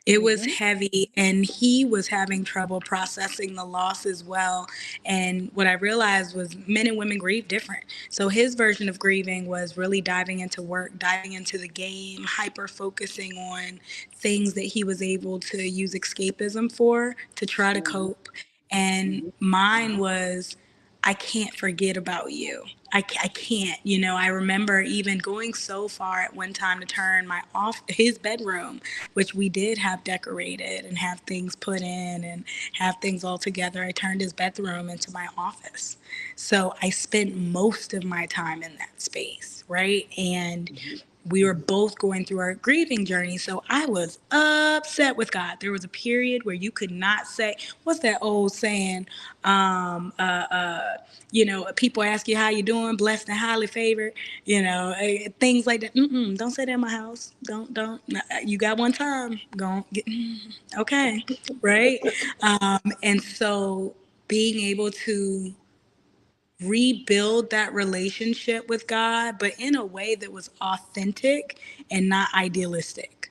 It was Mm-hmm. heavy, and he was having trouble processing the loss as well. And what I realized was men and women grieve different. So his version of grieving was really diving into work, diving into the game, hyper focusing on things that he was able to use escapism for to try to Mm-hmm. cope. And Mm-hmm. mine was, I can't forget about you. I can't. I remember even going so far at one time to turn his bedroom, which we did have decorated and have things put in and have things all together. I turned his bedroom into my office. So I spent most of my time in that space, right? And we were both going through our grieving journey. So I was upset with God. There was a period where you could not say, what's that old saying? Um, uh, uh, people ask you how you doing, blessed and highly favored, things like that. Don't say that in my house. Don't. You got one time. Go get, okay. Right. And so being able to rebuild that relationship with God, but in a way that was authentic and not idealistic.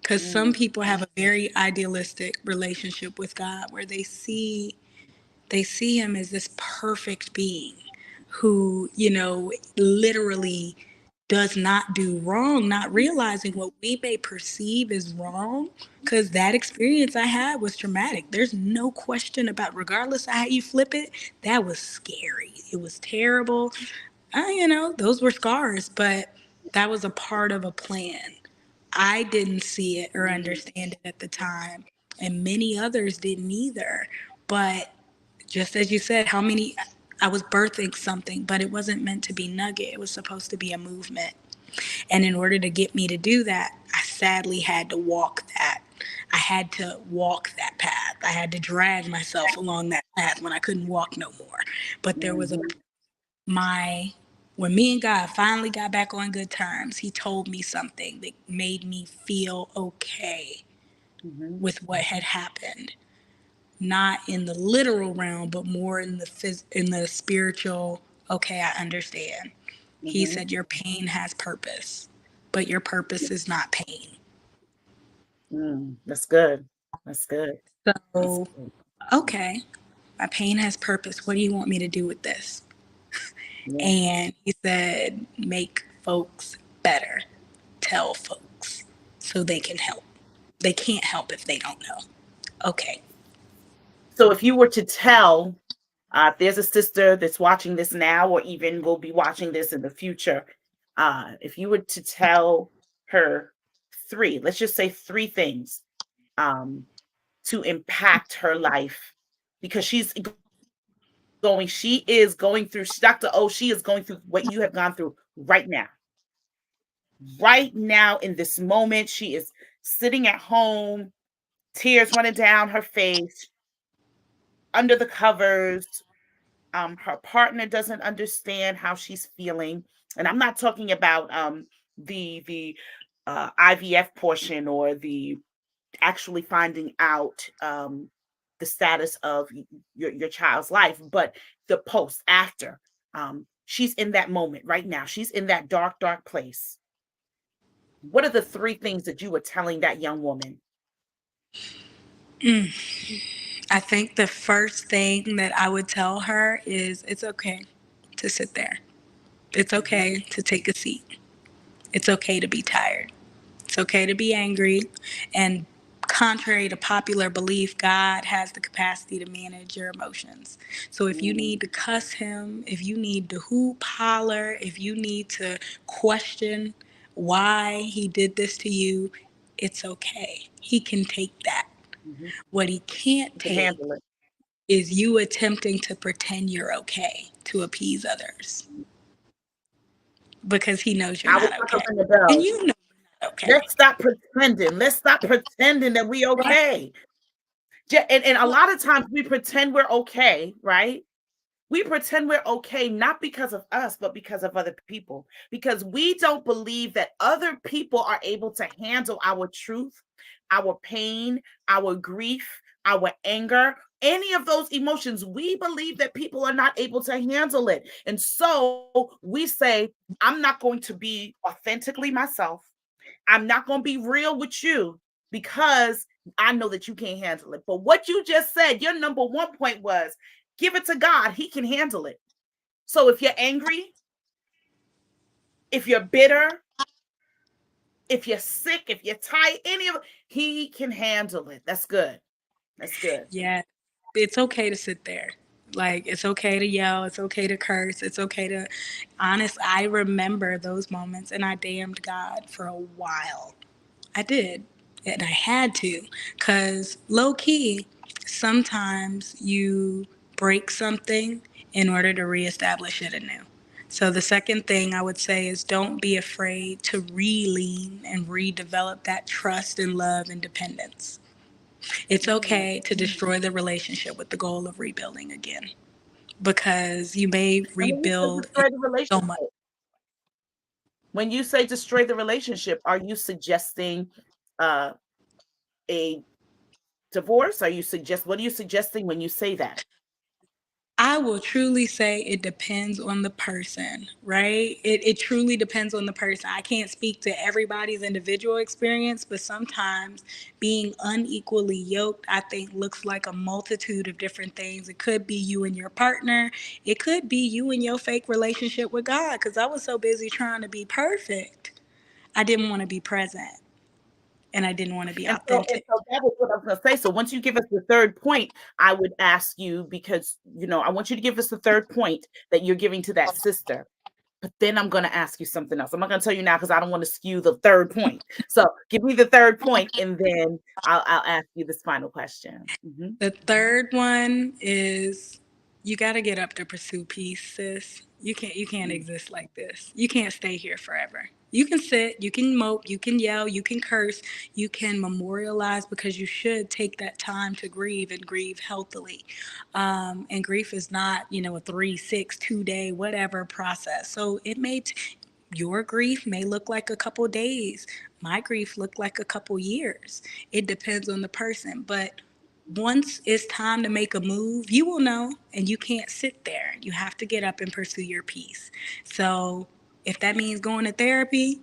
Because some Mm, people have a very idealistic relationship with God where they see him as this perfect being who, literally does not do wrong, not realizing what we may perceive as wrong. Because that experience I had was traumatic. There's no question about, regardless of how you flip it, that was scary. It was terrible. Those were scars, but that was a part of a plan. I didn't see it or mm, understand it at the time, and many others didn't either. But just as you said, I was birthing something, but it wasn't meant to be nugget. It was supposed to be a movement. And in order to get me to do that, I sadly had to walk that. I had to walk that path. I had to drag myself along that path when I couldn't walk no more. But there was a mhm, my when me and God finally got back on good terms, he told me something that made me feel okay mhm, with what had happened. Not in the literal realm, but more in the spiritual. Okay, I understand. He mhm. said your pain has purpose, but your purpose is not pain. That's good. That's good. That's So, good. okay, my pain has purpose. What do you want me to do with this? Yeah. And he said, make folks better. Tell folks so they can help. They can't help if they don't know. Okay. So if you were to tell, if there's a sister that's watching this now, or even will be watching this in the future, if you were to tell her three, let's just say three things, um, to impact her life, because she is going through, Dr. O, she is going through what you have gone through right now. Right now, in this moment, she is sitting at home, tears running down her face, under the covers. Her partner doesn't understand how she's feeling, and I'm not talking about the IVF portion, or the actually finding out the status of your child's life, but the post after. She's in that moment right now. She's in that dark, dark place. What are the three things that you were telling that young woman? I think the first thing that I would tell her is it's okay to sit there. It's Mhm, okay to take a seat. It's okay to be tired. It's okay to be angry. And contrary to popular belief, God has the capacity to manage your emotions. So if you mm, need to cuss him, if you need to hoop, holler, if you need to question why he did this to you, it's okay. He can take that. mhm. What he can't You can take handle it. is you attempting to pretend you're okay to appease others because he knows you're I was not about to okay. ring the And bell. you know you're not okay. Let's stop pretending. Let's stop pretending that we Right? okay. And a lot of times we pretend we're okay, right? We pretend we're okay not because of us, but because of other people. Because we don't believe that other people are able to handle our truth, our pain, our grief, our anger, any of those emotions. We believe that people are not able to handle it. And so we say, I'm not going to be authentically myself. I'm not going to be real with you because I know that you can't handle it. But what you just said, your number one point was, give it to God. He can handle it. So if you're angry, if you're bitter, if you're sick, if you're tired, any of it, he can handle it. That's good. That's good. Yeah, it's okay to sit there. Like, it's okay to yell. It's okay to curse. It's okay to, I remember those moments and I damned God for a while. I did. And I had to. Because low key, sometimes you break something in order to reestablish it anew. So the second thing I would say is don't be afraid to re-lean and redevelop that trust and love and dependence. It's Mm. okay to destroy the relationship with the goal of rebuilding again because you may And when you say rebuild in destroy the so much. relationship, when you say destroy the relationship, are you suggesting uh, a divorce? Are you suggest what are you suggesting when you say that? I will truly say it depends on the person, right? It truly depends on the person. I can't speak to everybody's individual experience, but sometimes being unequally yoked, I think, looks like a multitude of different things. It could be you and your partner, it could be you and your fake relationship with God, because I was so busy trying to be perfect, I didn't want to be present and I didn't want to be And authentic. so that was what I was going to say. So once you give us the third point, I would ask you, because I want you to give us the third point that you're giving to that sister. But then I'm going to ask you something else. I'm not going to tell you now because I don't want to skew the third point. So give me the third point, and then I'll ask you this final question. The third one is you got to get up to pursue peace, sis. You can't exist like this. You can't stay here forever. You can sit, you can mope, you can yell, you can curse, you can memorialize, because you should take that time to grieve and grieve healthily. And grief is not, a 3, 6, 2 day, whatever process. So your grief may look like a couple days. My grief looked like a couple years. It depends on the person. But once it's time to make a move, you will know, and you can't sit there. You have to get up and pursue your peace. So if that means going to therapy,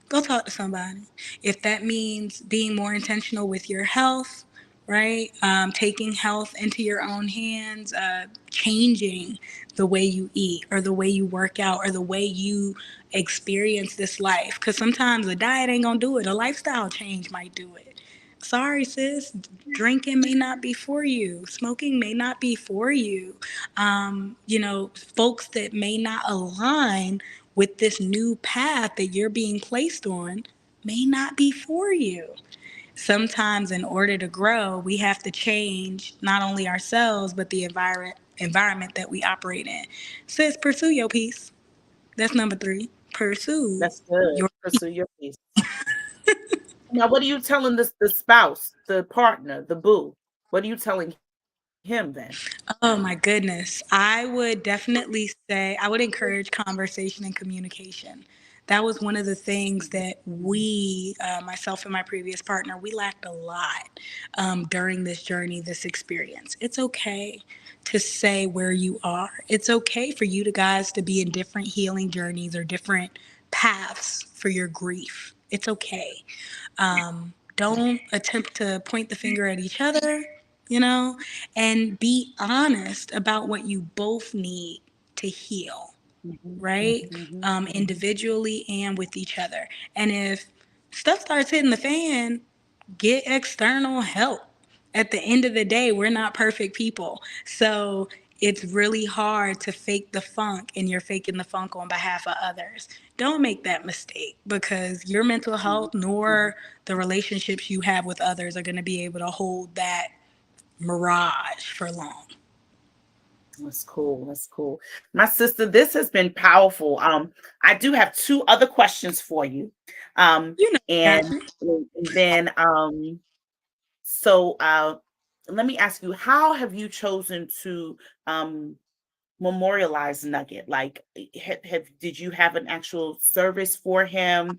go talk to somebody. If that means being more intentional with your health, right? Taking health into your own hands, changing the way you eat or the way you work out or the way you experience this life. Because sometimes a diet ain't going to do it, a lifestyle change might do it. Sorry, sis, drinking may not be for you. Smoking may not be for you. Folks that may not align with this new path that you're being placed on may not be for you. Sometimes, in order to grow, we have to change not only ourselves, but the environment that we operate in. Sis, pursue your peace. That's number 3. Pursue That's good. your Pursue your peace. Now, what are you telling the spouse, the partner, the boo? What are you telling him then? Oh my goodness. I would definitely say I would encourage conversation and communication. That was one of the things that myself and my previous partner, we lacked a lot during this journey, this experience. It's okay to say where you are. It's okay for you to guys to be in different healing journeys or different paths for your grief. It's okay. Don't attempt to point the finger at each other, you know, and be honest about what you both need to heal, Mhm, right? mhm, Individually and with each other. And if stuff starts hitting the fan, get external help. At the end of the day, we're not perfect people. So it's really hard to fake the funk, and you're faking the funk on behalf of others. Don't make that mistake, because your mental mhm, health mhm. nor the relationships you have with others are going to be able to hold that mirage for long. That's cool. That's cool. My sister, this has been powerful. I do have two other questions for you. Um, You know, got and, you. and then so let me ask you, how have you chosen to um memorialize Nugget? Like, did you have an actual service for him,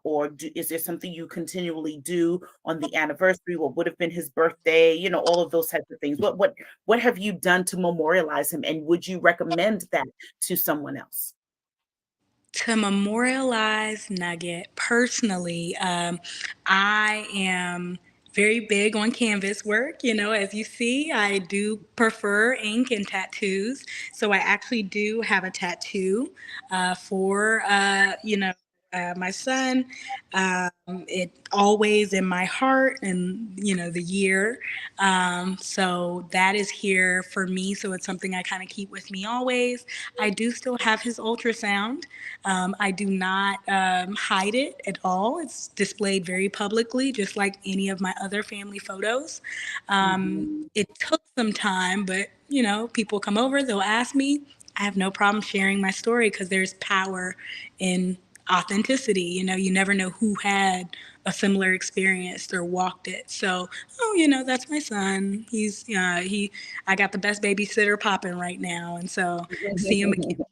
or is there something you continually do on the anniversary? What would have been his birthday? All of those types of things. What have you done to memorialize him, and would you recommend that to someone else? To memorialize Nugget personally, I am very big on canvas work. As you see, I do prefer ink and tattoos. So I actually do have a tattoo for, my son. It always in my heart, and the year. So that is here for me. So it's something I kind of keep with me always. I do still have his ultrasound. I do not hide it at all. It's displayed very publicly, just like any of my other family photos. Mhm, It took some time, but people come over, they'll ask me. I have no problem sharing my story, because there's power in authenticity. You never know who had a similar experience or walked it. So, that's my son. I got the best babysitter popping right now, and so see him again.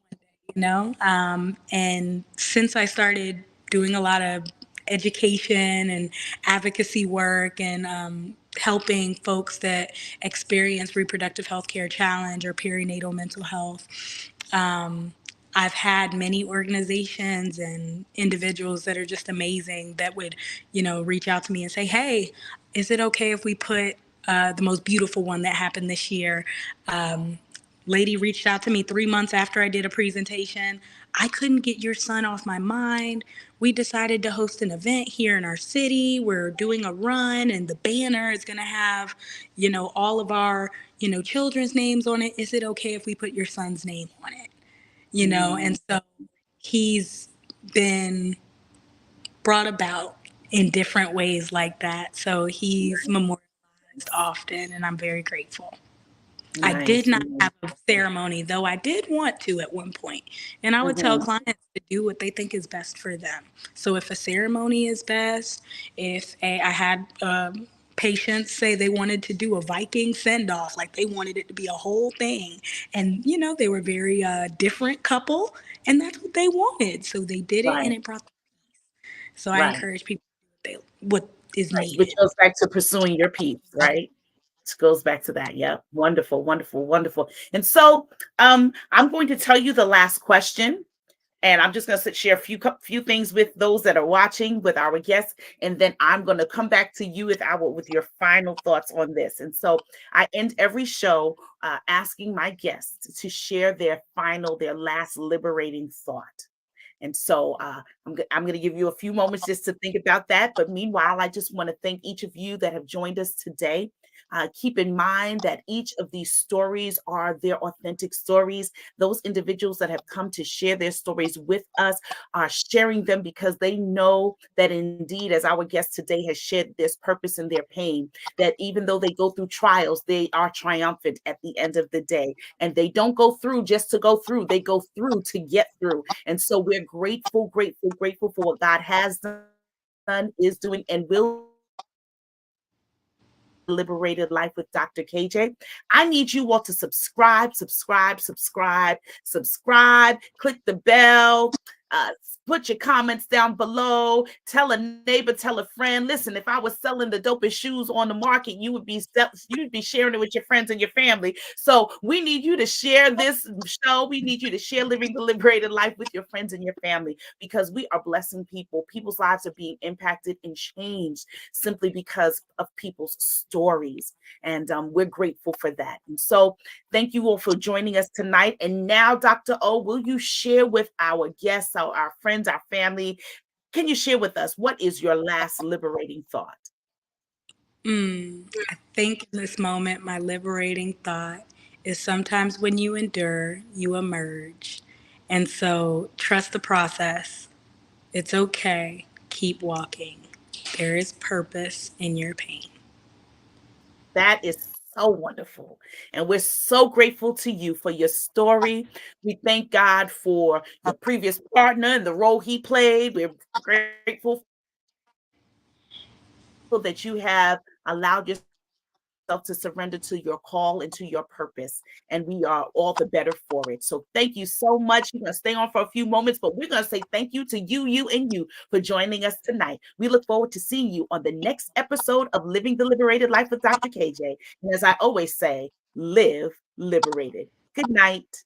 And since I started doing a lot of education and advocacy work and helping folks that experience reproductive health care challenge or perinatal mental health. Um, I've had many organizations and individuals that are just amazing that would, reach out to me and say, "Hey, is it okay if we put the most beautiful one that happened this year?" Lady reached out to me 3 months after I did a presentation. "I couldn't get your son off my mind. We decided to host an event here in our city. We're doing a run, and the banner is going to have, all of our, children's names on it. Is it okay if we put your son's name on it?" Mm, And so he's been brought about in different ways like that. So he's memorialized often, and I'm very grateful. I did nice, not nice. have a ceremony, though I did want to at one point. And I would tell Mhm. clients to do what they think is best for them. So if a ceremony is best, I had patients say they wanted to do a Viking send off, like they wanted it to be a whole thing. And, they were very different couple, and that's what they wanted. So they did it, and Right, it brought. So I right, encourage people to do what is right. Which needed. goes back to pursuing your peace, right? Which goes back to that. Yep. Wonderful, wonderful, wonderful. And so I'm going to tell you the last question. And I'm just going to share a few things with those that are watching, with our guests, and then I'm going to come back to you with your final thoughts on this. And so I end every show asking my guests to share their last liberating thought. And so I'm going to give you a few moments just to think about that. But meanwhile, I just want to thank each of you that have joined us today. Keep in mind that each of these stories are their authentic stories. Those individuals that have come to share their stories with us are sharing them because they know that indeed, as our guest today has shared, there's purpose in their pain, that even though they go through trials, they are triumphant at the end of the day. And they don't go through just to go through, they go through to get through. And so we're grateful, grateful, grateful for what God has done, is doing, and will do in the Liberated Life with Dr. KJ. I need you all to subscribe, subscribe, subscribe, subscribe, click the bell, uh, put your comments down below, tell a neighbor, tell a friend. Listen, if I was selling the dopest shoes on the market, you'd be sharing it with your friends and your family. So we need you to share this show. We need you to share Living the Liberated Life with your friends and your family, because we are blessing people. People's lives are being impacted and changed simply because of people's stories. And we're grateful for that. And so thank you all for joining us tonight. And now, Dr. O, will you share with our guests, our friends, our family? Can you share with us what is your last liberating thought? I think in this moment, my liberating thought is sometimes when you endure, you emerge. And so trust the process. It's okay. Keep walking. There is purpose in your pain. That is so wonderful. And we're so grateful to you for your story. We thank God for your previous partner and the role he played. We're grateful that you have allowed yourself to surrender to your call and to your purpose. And we are all the better for it. So thank you so much. You're going to stay on for a few moments, but we're going to say thank you to you, and you for joining us tonight. We look forward to seeing you on the next episode of Living the Liberated Life with Dr. KJ. And as I always say, live liberated. Good night.